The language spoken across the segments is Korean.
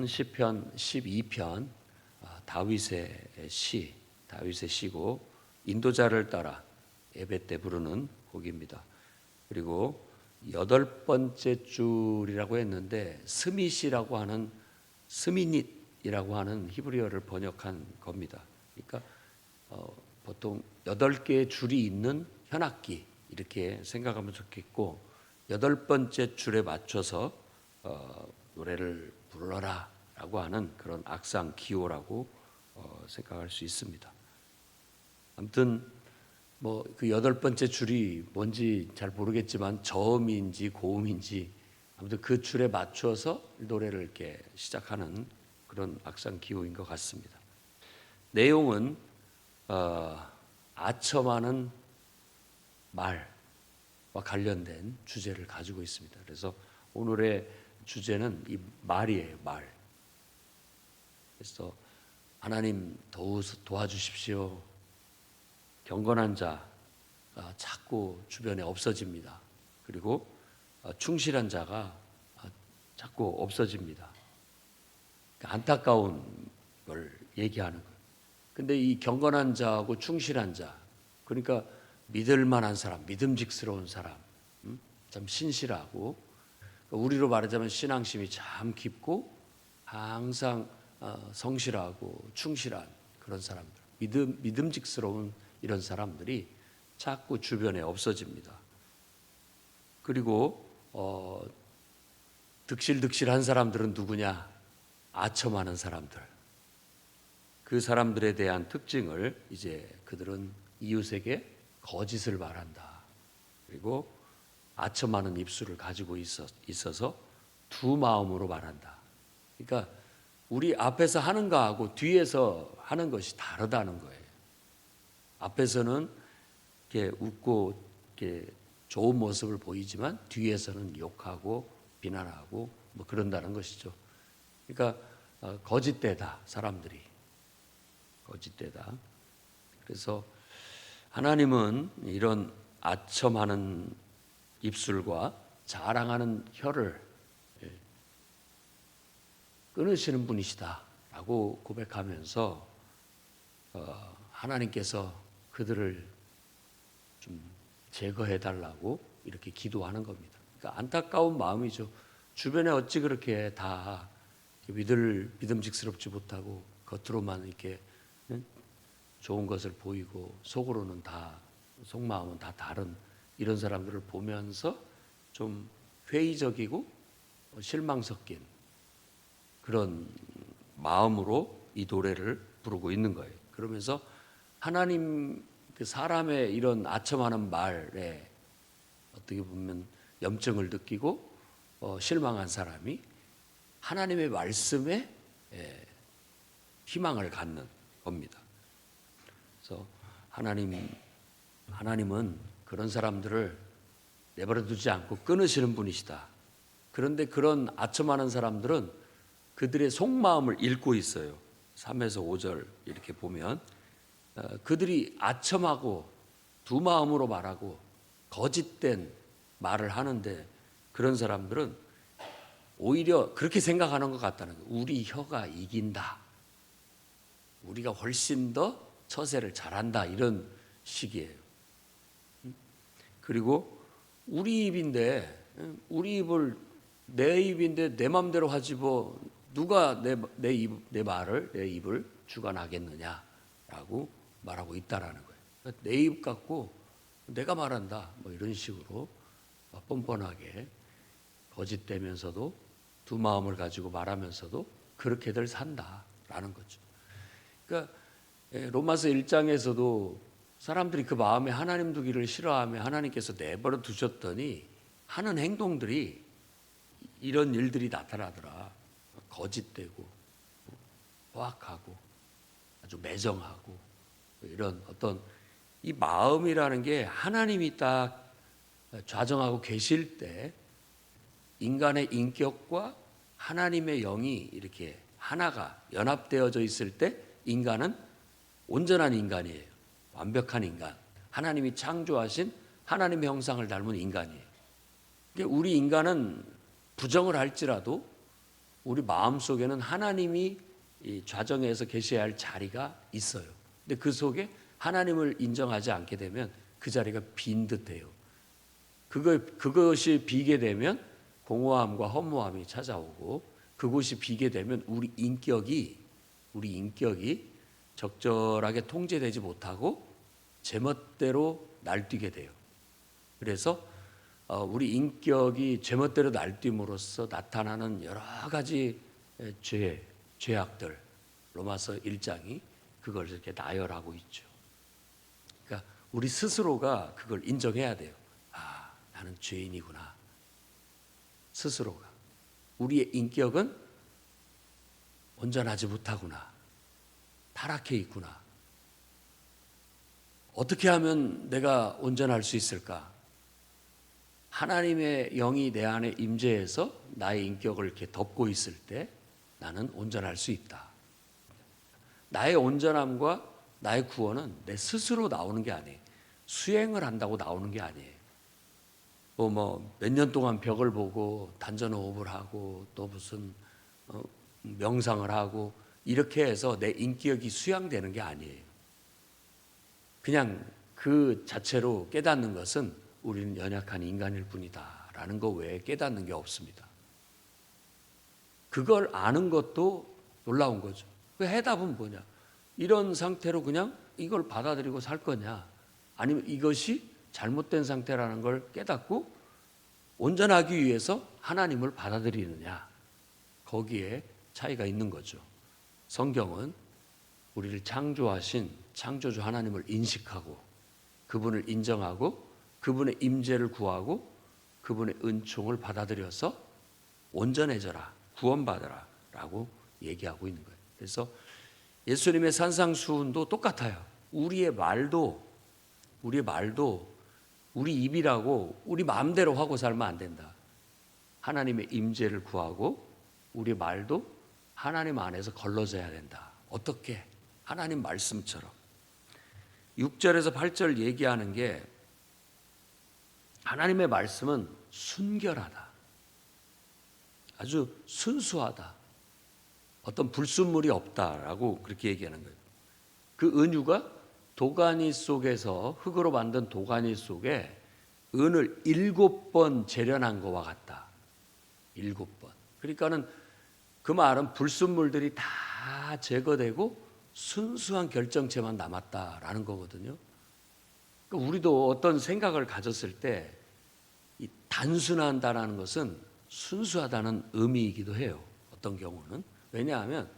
시편 12편 다윗의 시고 인도자를 따라 예배 때 부르는 곡입니다. 그리고 8번째 줄이라고 했는데 스밋이라고 하는 스미닛이라고 하는 히브리어를 번역한 겁니다. 그러니까 보통 8개의 줄이 있는 현악기 이렇게 생각하면 좋겠고 8번째 줄에 맞춰서 노래를 불러라 라고 하는 그런 악상 기호라고 생각할 수 있습니다. 아무튼 뭐 그 8번째 줄이 뭔지 잘 모르겠지만 저음인지 고음인지 아무튼 그 줄에 맞춰서 노래를 이렇게 시작하는 그런 악상 기호인 것 같습니다. 내용은 아첨하는 말과 관련된 주제를 가지고 있습니다. 그래서 오늘의 주제는 이 말이에요, 말. 그래서 하나님 도와주십시오. 경건한 자가 자꾸 주변에 없어집니다. 그리고 충실한 자가 자꾸 없어집니다. 안타까운 걸 얘기하는 거예요. 근데 이 경건한 자하고 충실한 자, 그러니까 믿을 만한 사람, 믿음직스러운 사람, 참 신실하고 우리로 말하자면 신앙심이 참 깊고 항상 성실하고 충실한 그런 사람들, 믿음직스러운 이런 사람들이 자꾸 주변에 없어집니다. 그리고 득실득실한 사람들은 누구냐? 아첨하는 사람들. 그 사람들에 대한 특징을 이제 그들은 이웃에게 거짓을 말한다. 그리고 아첨하는 입술을 가지고 있어서 두 마음으로 말한다. 그러니까 우리 앞에서 하는 거하고 뒤에서 하는 것이 다르다는 거예요. 앞에서는 이렇게 웃고 이렇게 좋은 모습을 보이지만 뒤에서는 욕하고 비난하고 뭐 그런다는 것이죠. 그러니까 거짓되다, 사람들이. 거짓되다. 그래서 하나님은 이런 아첨하는 입술과 자랑하는 혀를 끊으시는 분이시다라고 고백하면서 하나님께서 그들을 좀 제거해 달라고 이렇게 기도하는 겁니다. 그러니까 안타까운 마음이죠. 주변에 어찌 그렇게 다 믿음직스럽지 못하고 겉으로만 이렇게 좋은 것을 보이고 속으로는 다 속마음은 다 다른 이런 사람들을 보면서 좀 회의적이고 실망 섞인 그런 마음으로 이 노래를 부르고 있는 거예요. 그러면서 하나님 그 사람의 이런 아첨하는 말에 어떻게 보면 염증을 느끼고 실망한 사람이 하나님의 말씀에 희망을 갖는 겁니다. 그래서 하나님은 그런 사람들을 내버려 두지 않고 끊으시는 분이시다. 그런데 그런 아첨하는 사람들은 그들의 속마음을 읽고 있어요. 3에서 5절 이렇게 보면 그들이 아첨하고 두 마음으로 말하고 거짓된 말을 하는데 그런 사람들은 오히려 그렇게 생각하는 것 같다는 거예요. 우리 혀가 이긴다. 우리가 훨씬 더 처세를 잘한다. 이런 식이에요. 그리고 우리 입인데 우리 입을 내 입인데 내 맘대로 하지 뭐 누가 내 입을 주관하겠느냐라고 말하고 있다라는 거예요. 내 입 갖고 내가 말한다. 뭐 이런 식으로 뻔뻔하게 거짓되면서도 두 마음을 가지고 말하면서도 그렇게들 산다라는 거죠. 그러니까 로마서 1장에서도 사람들이 그 마음에 하나님 두기를 싫어하며 하나님께서 내버려 두셨더니 하는 행동들이 이런 일들이 나타나더라. 거짓되고 포악하고 아주 매정하고 이런 어떤 이 마음이라는 게 하나님이 딱 좌정하고 계실 때 인간의 인격과 하나님의 영이 이렇게 하나가 연합되어져 있을 때 인간은 온전한 인간이에요. 완벽한 인간. 하나님이 창조하신 하나님의 형상을 닮은 인간이에요. 우리 인간은 부정을 할지라도 우리 마음 속에는 하나님이 이 좌정에서 계셔야 할 자리가 있어요. 근데 그 속에 하나님을 인정하지 않게 되면 그 자리가 빈 듯해요. 그것이 비게 되면 공허함과 허무함이 찾아오고, 그곳이 비게 되면 우리 인격이 적절하게 통제되지 못하고 제멋대로 날뛰게 돼요. 그래서 우리 인격이 제멋대로 날뛰므로써 나타나는 여러 가지 죄악들, 로마서 1장이 그걸 이렇게 나열하고 있죠. 그러니까 우리 스스로가 그걸 인정해야 돼요. 아, 나는 죄인이구나. 스스로가. 우리의 인격은 온전하지 못하구나. 타락해 있구나. 어떻게 하면 내가 온전할 수 있을까? 하나님의 영이 내 안에 임재해서 나의 인격을 이렇게 덮고 있을 때 나는 온전할 수 있다. 나의 온전함과 나의 구원은 내 스스로 나오는 게 아니에요. 수행을 한다고 나오는 게 아니에요. 몇 년 동안 벽을 보고 단전호흡을 하고 또 무슨 명상을 하고 이렇게 해서 내 인격이 수양되는 게 아니에요. 그냥 그 자체로 깨닫는 것은 우리는 연약한 인간일 뿐이다 라는 거 외에 깨닫는 게 없습니다. 그걸 아는 것도 놀라운 거죠. 그 해답은 뭐냐? 이런 상태로 그냥 이걸 받아들이고 살 거냐? 아니면 이것이 잘못된 상태라는 걸 깨닫고 온전하기 위해서 하나님을 받아들이느냐? 거기에 차이가 있는 거죠. 성경은 우리를 창조하신 창조주 하나님을 인식하고 그분을 인정하고 그분의 임재를 구하고 그분의 은총을 받아들여서 온전해져라, 구원받아라 라고 얘기하고 있는 거예요. 그래서 예수님의 산상수훈도 똑같아요. 우리의 말도 우리 입이라고 우리 마음대로 하고 살면 안 된다. 하나님의 임재를 구하고 우리 말도 하나님 안에서 걸러져야 된다. 어떻게? 하나님 말씀처럼. 6절에서 8절 얘기하는 게 하나님의 말씀은 순결하다. 아주 순수하다. 어떤 불순물이 없다라고 그렇게 얘기하는 거예요. 그 은유가 도가니 속에서 흙으로 만든 도가니 속에 은을 7번 재련한 것과 같다. 7번. 그러니까는 그 말은 불순물들이 다 제거되고 순수한 결정체만 남았다라는 거거든요. 그러니까 우리도 어떤 생각을 가졌을 때 이 단순하다라는 것은 순수하다는 의미이기도 해요. 어떤 경우는. 왜냐하면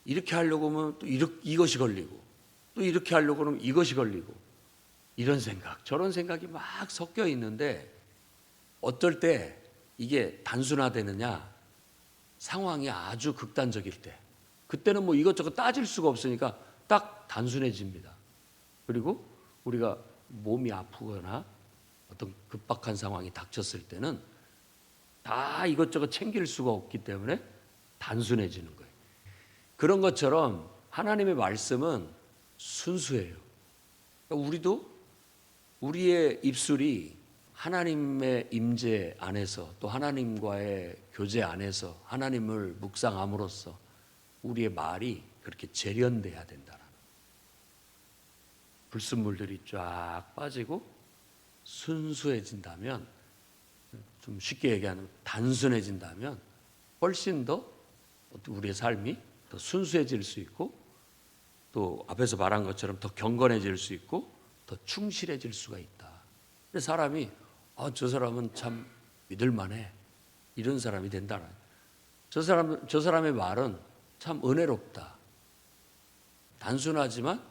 이렇게 하려고 하면 또 이것이 걸리고 또 이렇게 하려고 하면 이것이 걸리고 이런 생각 저런 생각이 막 섞여 있는데 어떨 때 이게 단순화되느냐? 상황이 아주 극단적일 때 그때는 뭐 이것저것 따질 수가 없으니까 딱 단순해집니다. 그리고 우리가 몸이 아프거나 어떤 급박한 상황이 닥쳤을 때는 다 이것저것 챙길 수가 없기 때문에 단순해지는 거예요. 그런 것처럼 하나님의 말씀은 순수해요. 그러니까 우리도 우리의 입술이 하나님의 임재 안에서 또 하나님과의 교제 안에서 하나님을 묵상함으로써 우리의 말이 그렇게 재련돼야 된다는 불순물들이 쫙 빠지고 순수해진다면, 좀 쉽게 얘기하면 단순해진다면 훨씬 더 우리의 삶이 더 순수해질 수 있고 또 앞에서 말한 것처럼 더 경건해질 수 있고 더 충실해질 수가 있다. 그래서 사람이 저 사람은 참 믿을만해 이런 사람이 된다는, 저 사람의 말은 참 은혜롭다, 단순하지만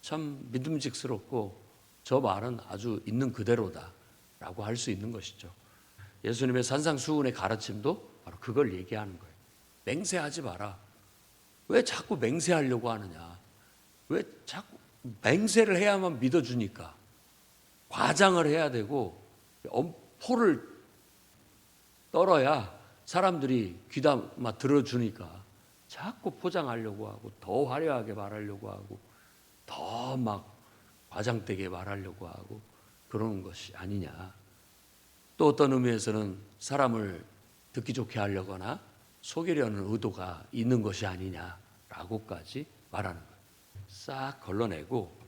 참 믿음직스럽고 저 말은 아주 있는 그대로다 라고 할 수 있는 것이죠. 예수님의 산상수훈의 가르침도 바로 그걸 얘기하는 거예요. 맹세하지 마라. 왜 자꾸 맹세하려고 하느냐? 왜 자꾸 맹세를 해야만 믿어주니까 과장을 해야 되고 엄포를 떨어야 사람들이 귀담아 들어주니까 자꾸 포장하려고 하고 더 화려하게 말하려고 하고 더 막 과장되게 말하려고 하고 그러는 것이 아니냐. 또 어떤 의미에서는 사람을 듣기 좋게 하려거나 속이려는 의도가 있는 것이 아니냐라고까지 말하는 거예요. 싹 걸러내고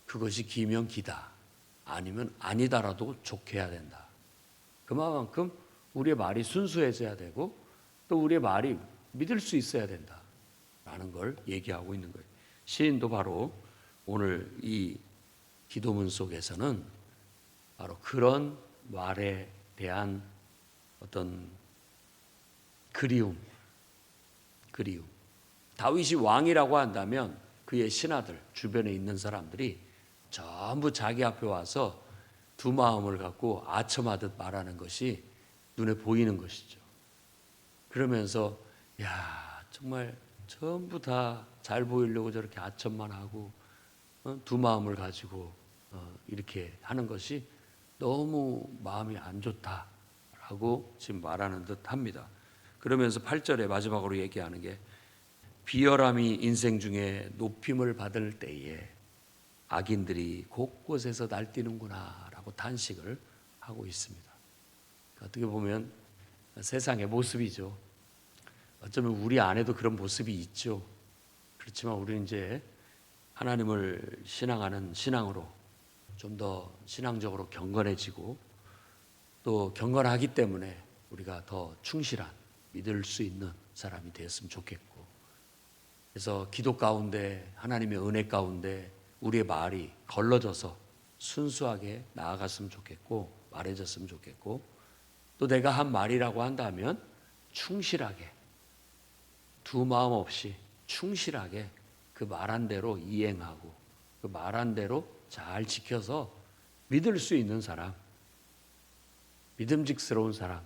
그것이 기면 기다, 아니면 아니다라도 좋게해야 된다. 그만큼 우리의 말이 순수해져야 되고 또 우리의 말이 믿을 수 있어야 된다라는 걸 얘기하고 있는 거예요. 시인도 바로 오늘 이 기도문 속에서는 바로 그런 말에 대한 어떤 그리움. 다윗이 왕이라고 한다면 그의 신하들, 주변에 있는 사람들이 전부 자기 앞에 와서 두 마음을 갖고 아첨하듯 말하는 것이 눈에 보이는 것이죠. 그러면서 야, 정말 전부 다 잘 보이려고 저렇게 아첨만 하고 두 마음을 가지고 이렇게 하는 것이 너무 마음이 안 좋다라고 지금 말하는 듯 합니다. 그러면서 8절에 마지막으로 얘기하는 게 비열함이 인생 중에 높임을 받을 때에 악인들이 곳곳에서 날뛰는구나 라고 탄식을 하고 있습니다. 어떻게 보면 세상의 모습이죠. 어쩌면 우리 안에도 그런 모습이 있죠. 그렇지만 우리는 이제 하나님을 신앙하는 신앙으로 좀 더 신앙적으로 경건해지고 또 경건하기 때문에 우리가 더 충실한 믿을 수 있는 사람이 되었으면 좋겠고, 그래서 기도 가운데 하나님의 은혜 가운데 우리의 말이 걸러져서 순수하게 나아갔으면 좋겠고 말해졌으면 좋겠고, 또 내가 한 말이라고 한다면 충실하게 두 마음 없이 충실하게 그 말한 대로 이행하고 그 말한 대로 잘 지켜서 믿을 수 있는 사람, 믿음직스러운 사람,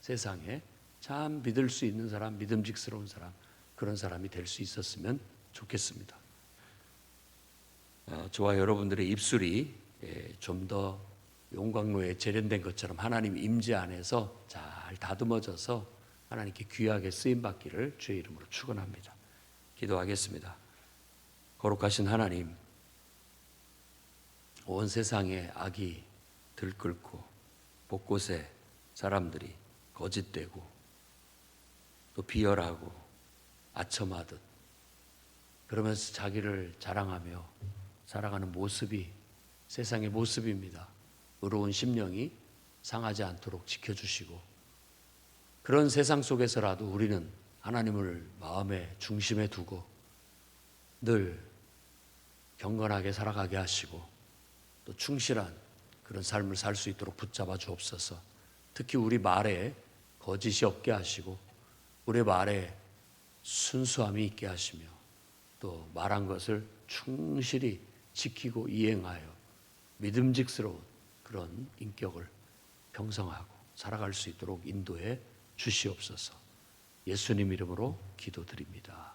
세상에 참 믿을 수 있는 사람, 믿음직스러운 사람, 그런 사람이 될 수 있었으면 좋겠습니다. 저와 여러분들의 입술이 좀 더 용광로에 재련된 것처럼 하나님 임재 안에서 잘 다듬어져서 하나님께 귀하게 쓰임받기를 주의 이름으로 축원합니다. 기도하겠습니다. 거룩하신 하나님, 온 세상에 악이 들끓고 곳곳에 사람들이 거짓되고 또 비열하고 아첨하듯 그러면서 자기를 자랑하며 살아가는 모습이 세상의 모습입니다. 의로운 심령이 상하지 않도록 지켜주시고, 그런 세상 속에서라도 우리는 하나님을 마음의 중심에 두고 늘 경건하게 살아가게 하시고 또 충실한 그런 삶을 살 수 있도록 붙잡아 주옵소서. 특히 우리 말에 거짓이 없게 하시고 우리 말에 순수함이 있게 하시며 또 말한 것을 충실히 지키고 이행하여 믿음직스러운 그런 인격을 형성하고 살아갈 수 있도록 인도해 주시옵소서. 예수님 이름으로 기도드립니다.